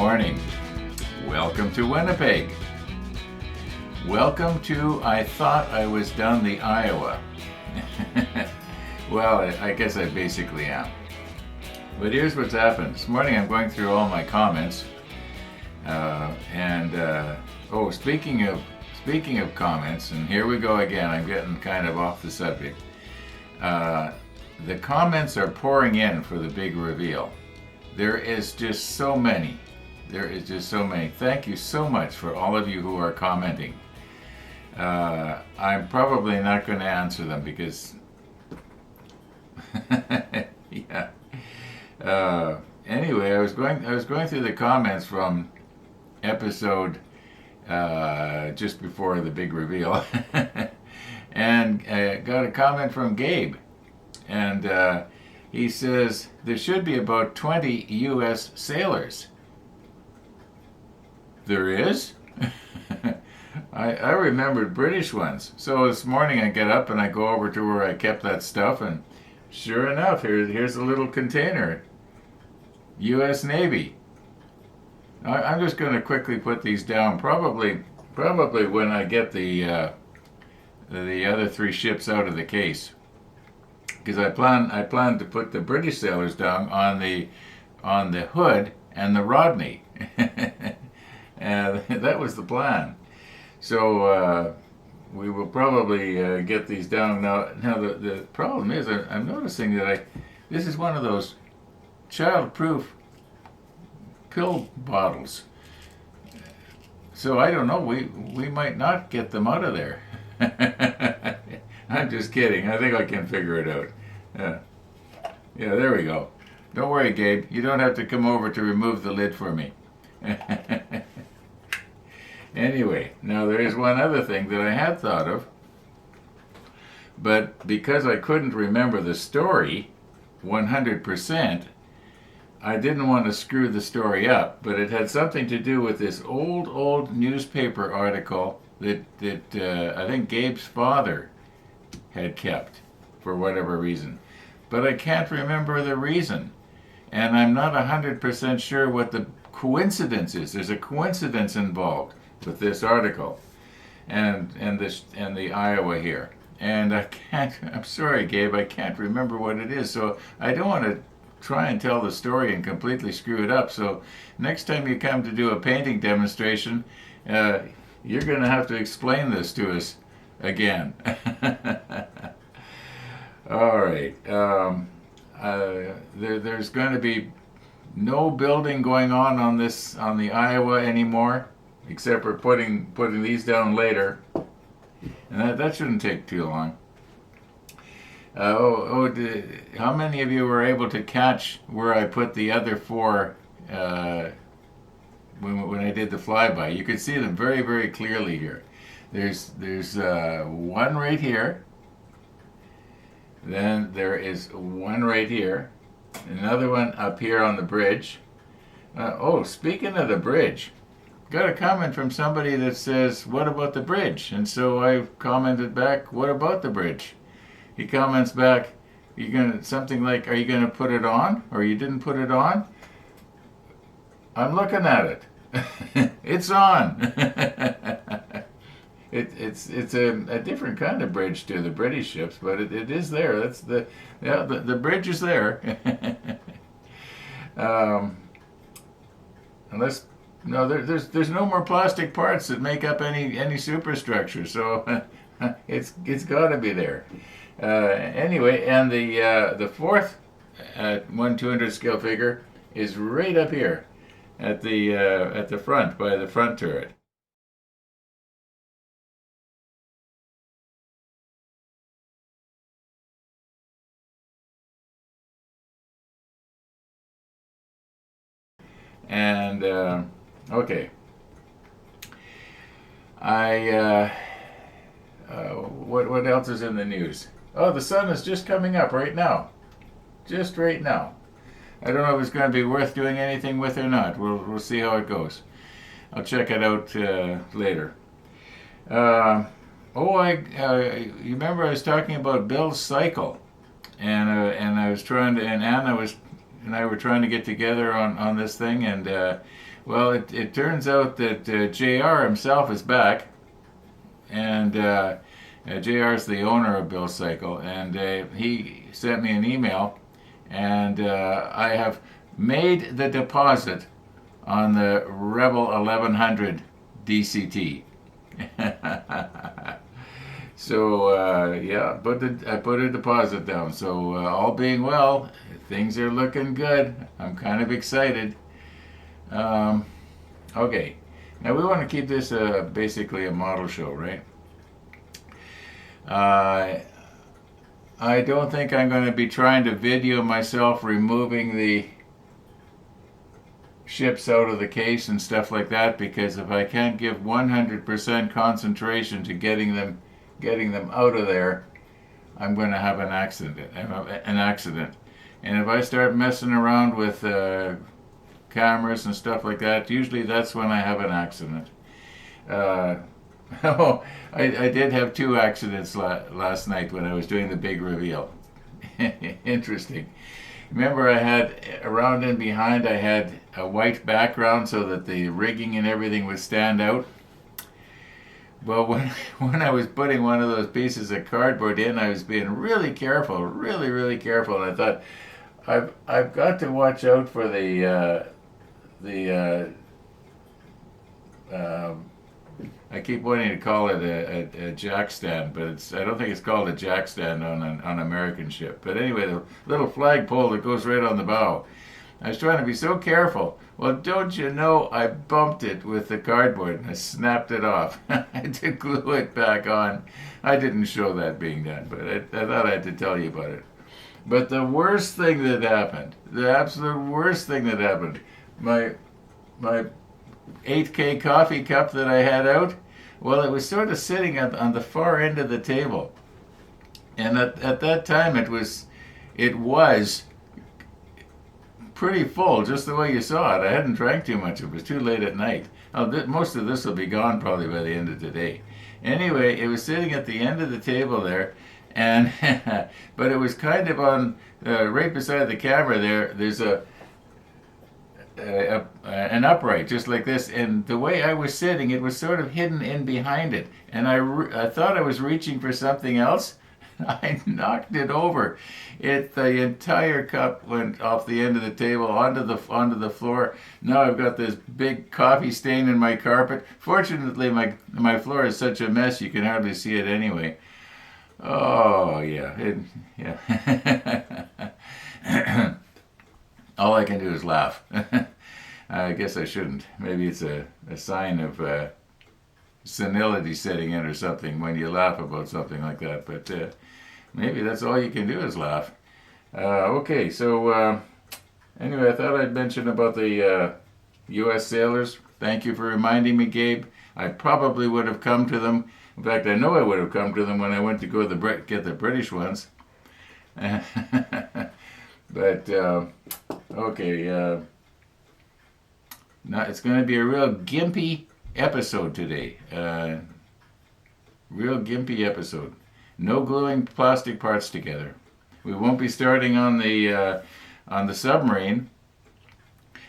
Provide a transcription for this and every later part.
morning. Welcome to Winnipeg. Welcome to I thought I was done the Iowa. Well, I guess I basically am. But here's what's happened. This morning I'm going through all my comments. Speaking of comments, and here we go again. I'm getting kind of off the subject. The comments are pouring in for the big reveal. There is just so many. Thank you so much for all of you who are commenting. I'm probably not going to answer them because yeah. Anyway, I was going through the comments from episode just before the big reveal, and got a comment from Gabe, and he says there should be about 20 U.S. sailors. There is? I remembered British ones. So this morning I get up and I go over to where I kept that stuff, and sure enough, here's a little container. U.S. Navy. I'm just going to quickly put these down. Probably when I get the other three ships out of the case, because I plan to put the British sailors down on the Hood and the Rodney. That was the plan. So we will probably get these down now. Now the problem is I'm noticing that this is one of those child-proof pill bottles. So I don't know. We might not get them out of there. I'm just kidding. I think I can figure it out. Yeah, there we go. Don't worry, Gabe. You don't have to come over to remove the lid for me. Anyway, now there is one other thing that I had thought of, but because I couldn't remember the story 100%, I didn't want to screw the story up, but it had something to do with this old newspaper article that I think Gabe's father had kept for whatever reason. But I can't remember the reason, and I'm not 100% sure what the coincidence is. There's a coincidence involved with this article and the Iowa here, and I'm sorry, Gabe, I can't remember what it is, so I don't want to try and tell the story and completely screw it up. So next time you come to do a painting demonstration, you're going to have to explain this to us again. All right. There's going to be no building going on the Iowa anymore, except for putting these down later, and that shouldn't take too long. How many of you were able to catch where I put the other four when I did the flyby? You could see them very, very clearly here. There's one right here. Then there is one right here. Another one up here on the bridge. Speaking of the bridge, got a comment from somebody that says, "What about the bridge?" And so I commented back, "What about the bridge?" He comments back, something like, "Are you gonna put it on, or you didn't put it on?" I'm looking at it. It's on. It's a different kind of bridge to the British ships, but it is there. That's the bridge is there. There's no more plastic parts that make up any superstructure, so it's got to be there. Anyway, and the fourth 1/200 scale figure is right up here at the front by the front turret. And okay, what else is in the news? Oh, the sun is just coming up right now. Just right now. I don't know if it's going to be worth doing anything with or not. We'll see how it goes. I'll check it out later. You remember I was talking about Bill's cycle, and I was trying to, and Anna and I were trying to get together on this thing, and Well, it turns out that JR himself is back, and JR is the owner of Bill Cycle, and he sent me an email, and I have made the deposit on the Rebel 1100 DCT. So yeah, I put a deposit down. So all being well, things are looking good. I'm kind of excited. Okay, now we want to keep this basically a model show, right? I don't think I'm going to be trying to video myself removing the ships out of the case and stuff like that, because if I can't give 100% concentration to getting them out of there, I'm going to have an accident. And if I start messing around with cameras and stuff like that, usually that's when I have an accident. Oh, I did have 2 accidents last night when I was doing the big reveal. Interesting. Remember, I had around and behind, I had a white background so that the rigging and everything would stand out. Well, when I was putting one of those pieces of cardboard in, I was being really careful, really careful. And I thought, I've got to watch out for the I keep wanting to call it a jack stand, but I don't think it's called a jack stand on an American ship. But anyway, the little flagpole that goes right on the bow. I was trying to be so careful. Well, don't you know, I bumped it with the cardboard and I snapped it off. I had to glue it back on. I didn't show that being done, but I thought I had to tell you about it. But the worst thing that happened, the absolute worst thing that happened, my 8K coffee cup that I had out, well, it was sort of sitting on the far end of the table. And at that time, it was pretty full, just the way you saw it. I hadn't drank too much. It was too late at night. Most of this will be gone probably by the end of today. Anyway, it was sitting at the end of the table there, and but it was kind of on right beside the camera there. There's an upright just like this, and the way I was sitting, it was sort of hidden in behind it, and I thought I was reaching for something else. I knocked it over. The entire cup went off the end of the table onto the floor. Now I've got this big coffee stain in my carpet. Fortunately, my floor is such a mess you can hardly see it anyway. Oh yeah, yeah. All I can do is laugh. I guess I shouldn't. Maybe it's a sign of senility setting in or something when you laugh about something like that. But maybe that's all you can do is laugh. Okay, so anyway, I thought I'd mention about the U.S. sailors. Thank you for reminding me, Gabe. I probably would have come to them. In fact, I know I would have come to them when I went to go get the British ones. But okay, now it's going to be a real gimpy episode today. Real gimpy episode. No gluing plastic parts together. We won't be starting on the submarine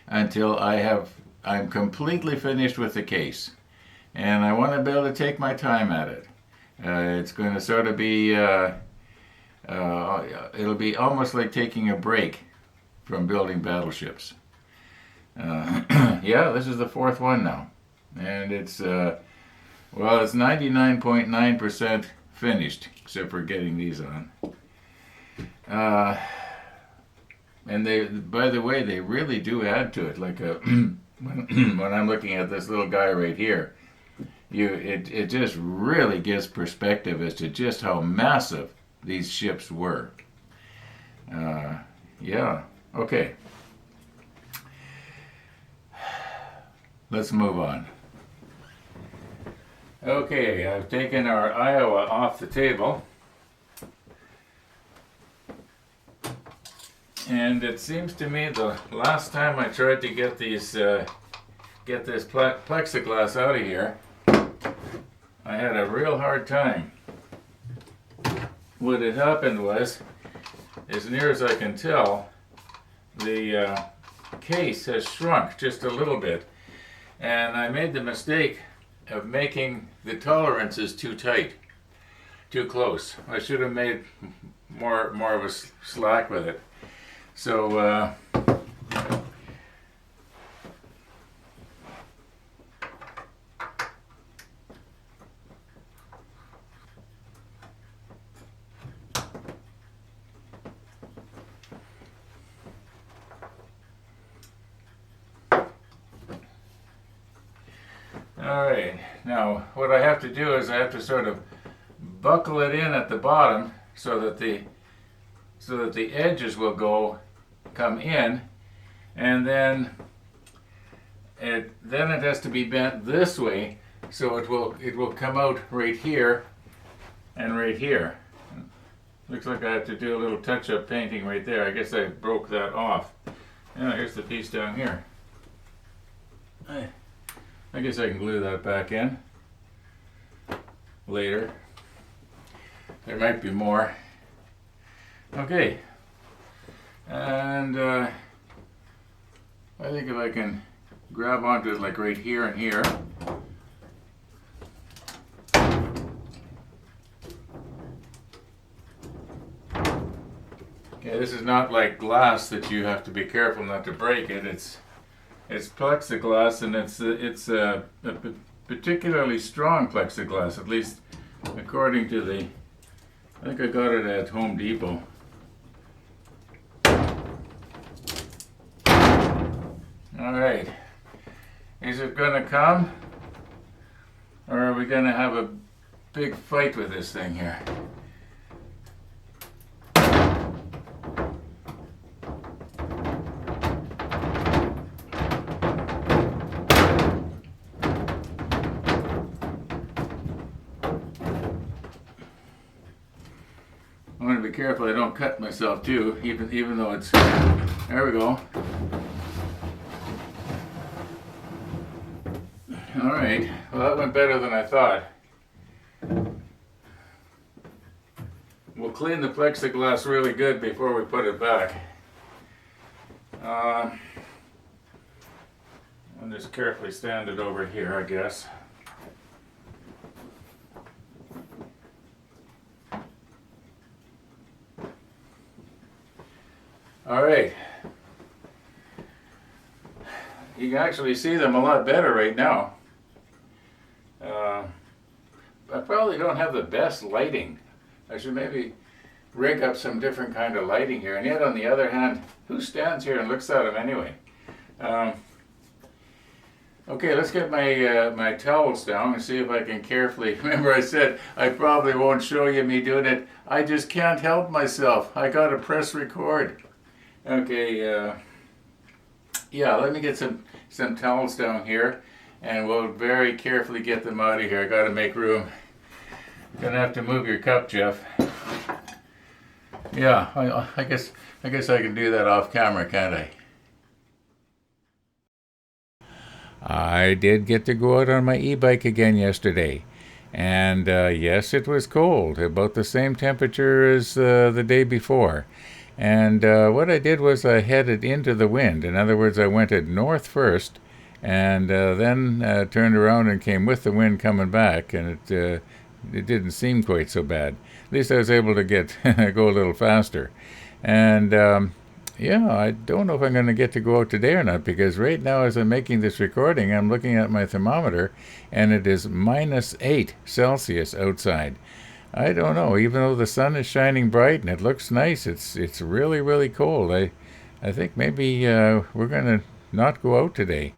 until I'm completely finished with the case, and I want to be able to take my time at it. It's going to sort of be it'll be almost like taking a break from building battleships. Yeah, this is the 4th one now, and it's 99.9% finished, except for getting these on. And they, by the way, they really do add to it. Like when I'm looking at this little guy right here, it just really gives perspective as to just how massive these ships were. Yeah. Okay. Let's move on. Okay, I've taken our Iowa off the table. And it seems to me the last time I tried to get this plexiglass out of here, I had a real hard time. What had happened was, as near as I can tell, the case has shrunk just a little bit. And I made the mistake of making the tolerances too tight, too close. I should have made more of a slack with it. So all right, now what I have to do is I have to sort of buckle it in at the bottom so that the edges will come in, and then it has to be bent this way so it will come out right here and right here. Looks like I have to do a little touch-up painting right there. I guess I broke that off. Yeah, here's the piece down here. I guess I can glue that back in later. There might be more. Okay. And I think if I can grab onto it like right here and here. Okay, this is not like glass that you have to be careful not to break it. It's plexiglass, and it's a particularly strong plexiglass, at least according to the. I think I got it at Home Depot. All right, is it going to come, or are we going to have a big fight with this thing here? I want to be careful I don't cut myself too, even though it's. There we go. All right. Well, that went better than I thought. We'll clean the plexiglass really good before we put it back. I'll just carefully stand it over here, I guess. All right. You can actually see them a lot better right now. I probably don't have the best lighting. I should maybe rig up some different kind of lighting here. And yet on the other hand, who stands here and looks at them anyway? Okay, let's get my towels down and see if I can carefully. Remember I said I probably won't show you me doing it. I just can't help myself. I gotta press record. Okay, yeah, let me get some towels down here, and we'll very carefully get them out of here. I gotta make room. Gonna have to move your cup, Jeff. Yeah, I guess I can do that off camera, can't I? I did get to go out on my e-bike again yesterday, and yes, it was cold, about the same temperature as the day before. And what I did was I headed into the wind. In other words, I went at north first, and then turned around and came with the wind coming back, and it didn't seem quite so bad. At least I was able to go a little faster. And yeah, I don't know if I'm going to get to go out today or not, because right now as I'm making this recording, I'm looking at my thermometer, and it is -8 °C outside. I don't know, even though the sun is shining bright and it looks nice, it's really, really cold. I think maybe we're going to not go out today.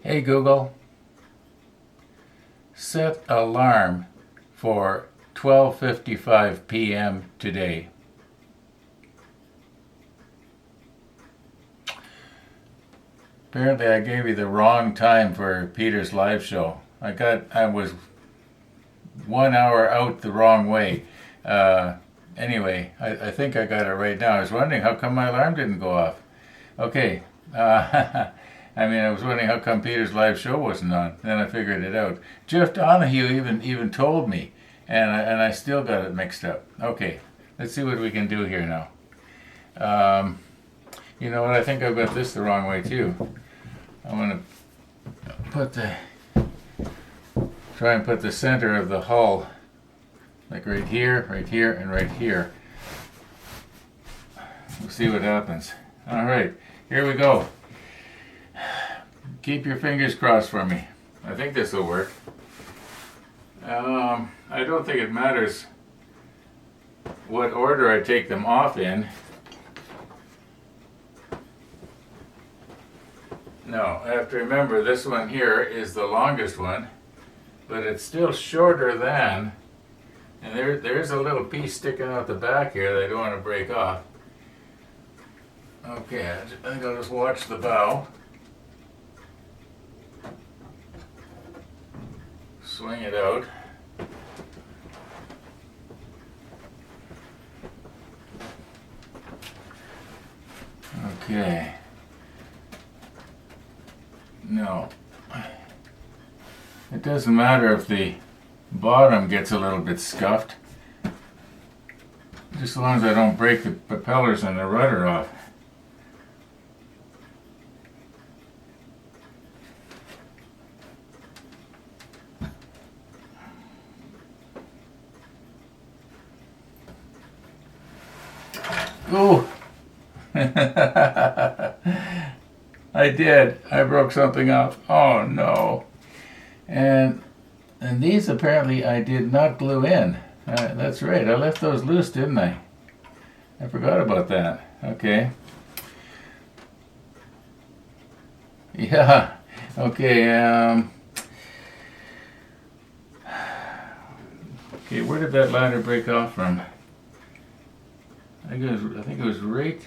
Hey Google, set alarm for 12:55 p.m. today. Apparently I gave you the wrong time for Peter's live show. I was 1 hour out the wrong way. Anyway, I think I got it right now. I was wondering how come my alarm didn't go off. Okay. I mean, I was wondering how come Peter's live show wasn't on. Then I figured it out. Jeff Donahue even told me, and I still got it mixed up. Okay, let's see what we can do here now. You know what? I think I've got this the wrong way too. I'm gonna try and put the center of the hull like right here, and right here. We'll see what happens. All right, here we go. Keep your fingers crossed for me. I think this will work. I don't think it matters what order I take them off in. No, I have to remember this one here is the longest one, but it's still shorter than, and there's a little piece sticking out the back here that I don't want to break off. Okay, I think I'll just watch the bow. Swing it out. Okay. No. It doesn't matter if the bottom gets a little bit scuffed, just as long as I don't break the propellers and the rudder off. Oh! I did. I broke something off. Oh no. And these apparently I did not glue in. That's right. I left those loose, didn't I? I forgot about that. Okay. Yeah. Okay. Okay. Where did that ladder break off from? I think it was right.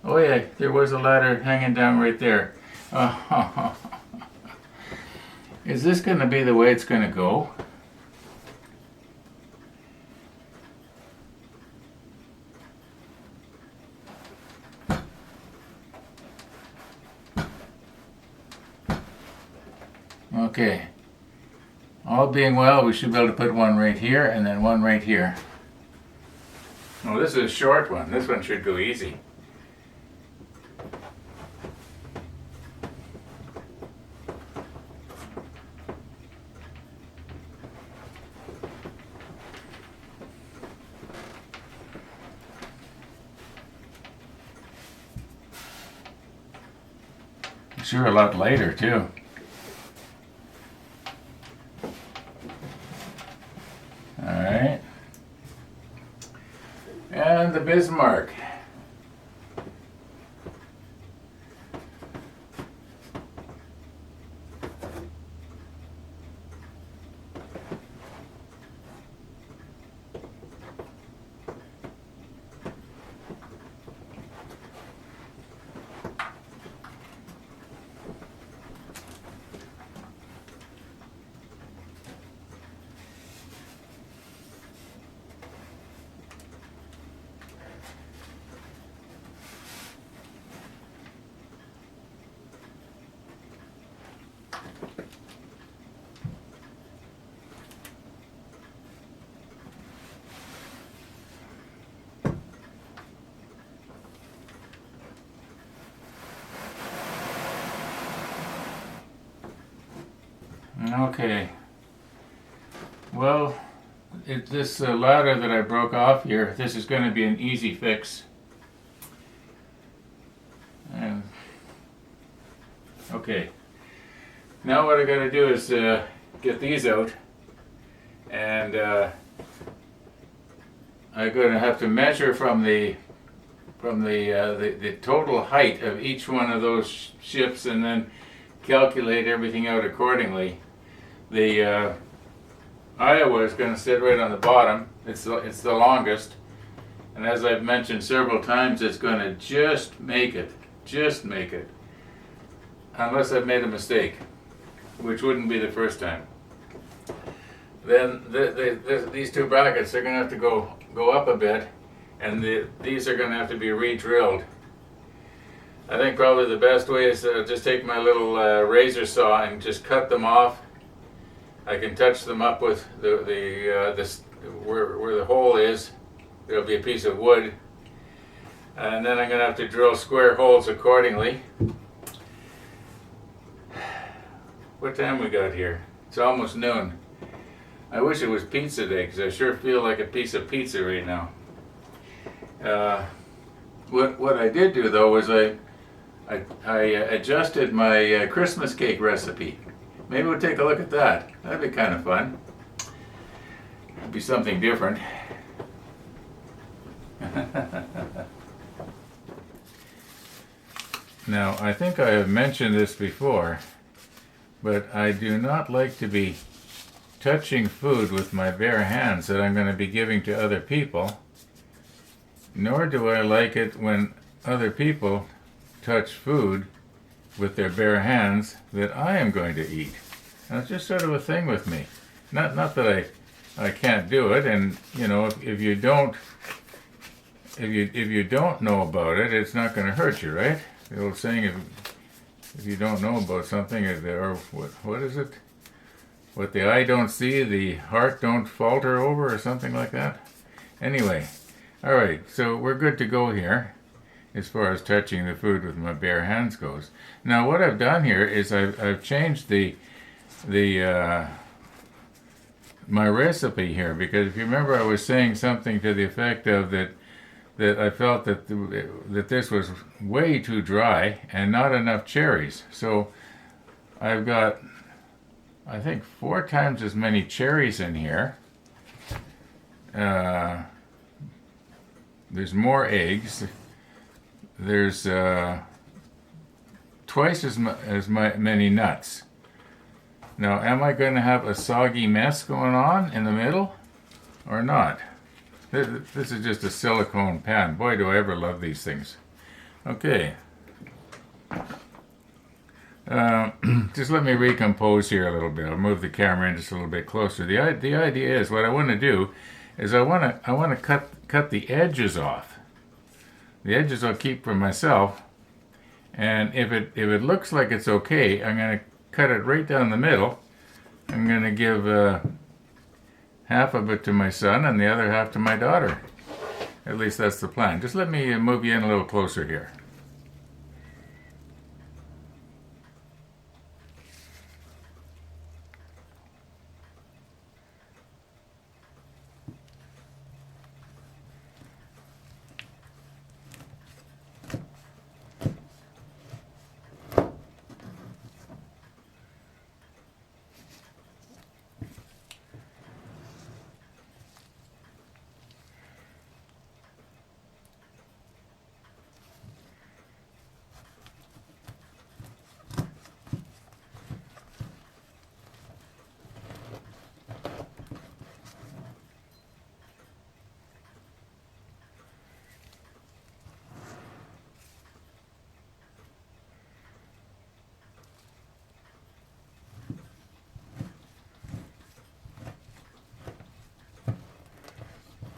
Oh yeah, there was a ladder hanging down right there. Is this going to be the way it's going to go? Okay. All being well, we should be able to put one right here and then one right here. Oh, this is a short one. This one should go easy. Sure, a lot lighter too. All right. And the Bismarck. Okay. Well, this ladder that I broke off here, this is going to be an easy fix. And okay. Now what I got to do is get these out, and I'm going to have to measure from the total height of each one of those ships, and then calculate everything out accordingly. The Iowa is going to sit right on the bottom. It's the longest, and as I've mentioned several times, it's going to just make it, unless I've made a mistake, which wouldn't be the first time. Then these two brackets are going to have to go up a bit, and these are going to have to be re-drilled. I think probably the best way is to just take my little razor saw and just cut them off. I can touch them up with where the hole is. There'll be a piece of wood, and then I'm going to have to drill square holes accordingly. What time we got here? It's almost noon. I wish it was pizza day because I sure feel like a piece of pizza right now. What I did do though was I adjusted my Christmas cake recipe. Maybe we'll take a look at that. That'd be kind of fun. It'd be something different. Now, I think I have mentioned this before, but I do not like to be touching food with my bare hands that I'm going to be giving to other people, nor do I like it when other people touch food with their bare hands that I am going to eat. And it's just sort of a thing with me. Not that I can't do it, and you know, if you don't know about it, it's not going to hurt you, right? The old saying, if you don't know about something, or what is it? What the eye don't see, the heart don't falter over, or something like that. Anyway, all right, so we're good to go here as far as touching the food with my bare hands goes. Now, what I've done here is I've changed my recipe here, because if you remember, I was saying something to the effect of that I felt that this was way too dry and not enough cherries. So I've got, I think, 4 times as many cherries in here. There's more eggs. There's twice as many nuts. Now, am I going to have a soggy mess going on in the middle or not? This is just a silicone pan. Boy, do I ever love these things. Okay. Just let me recompose here a little bit. I'll move the camera in just a little bit closer. The idea is, what I want to do is I want to cut the edges off. The edges I'll keep for myself, and if it looks like it's okay, I'm going to cut it right down the middle. I'm going to give half of it to my son and the other half to my daughter. At least that's the plan. Just let me move you in a little closer here.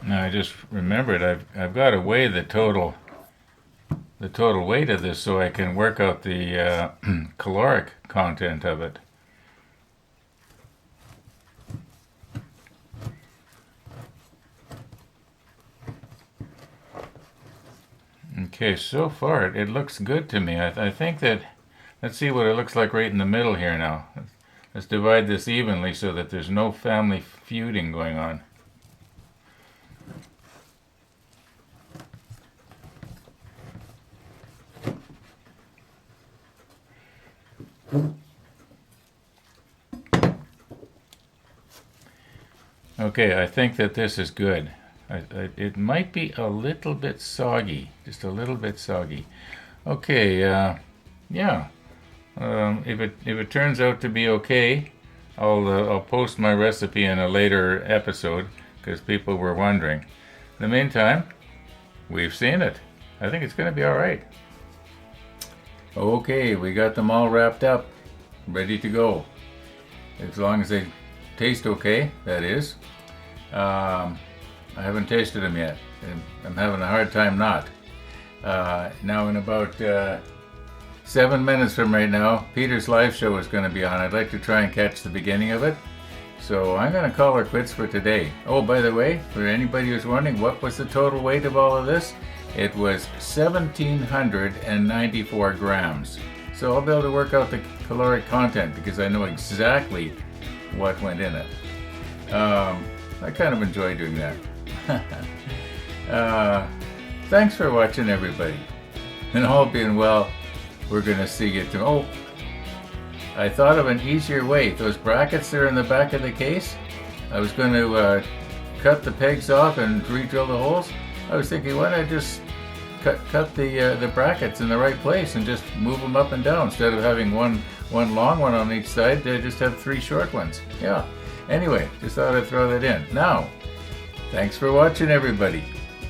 Now I just remembered I've got to weigh the total weight of this so I can work out the caloric content of it. Okay, so far it looks good to me. I think that, let's see what it looks like right in the middle here now. Let's divide this evenly so that there's no family feuding going on. Okay, I think that this is good. It might be a little bit soggy, just a little bit soggy. Okay, yeah. If it turns out to be okay, I'll post my recipe in a later episode because people were wondering. In the meantime, we've seen it. I think it's going to be all right. Okay, we got them all wrapped up, ready to go. As long as they taste okay, that is. I haven't tasted them yet. I'm having a hard time not. Now in about 7 minutes from right now, Peter's live show is going to be on. I'd like to try and catch the beginning of it. So I'm going to call her quits for today. Oh, by the way, for anybody who's wondering, what was the total weight of all of this? It was 1,794 grams. So I'll be able to work out the caloric content because I know exactly what went in it. I kind of enjoy doing that. Thanks for watching, everybody. And all being well, we're going to see you tomorrow. Oh, I thought of an easier way. Those brackets there in the back of the case, I was going to cut the pegs off and re-drill the holes. I was thinking, why don't I just cut the brackets in the right place and just move them up and down instead of having one long one on each side. They just have 3 short ones. Yeah. Anyway, just thought I'd throw that in. Now, thanks for watching, everybody.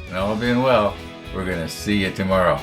And all being well, we're going to see you tomorrow.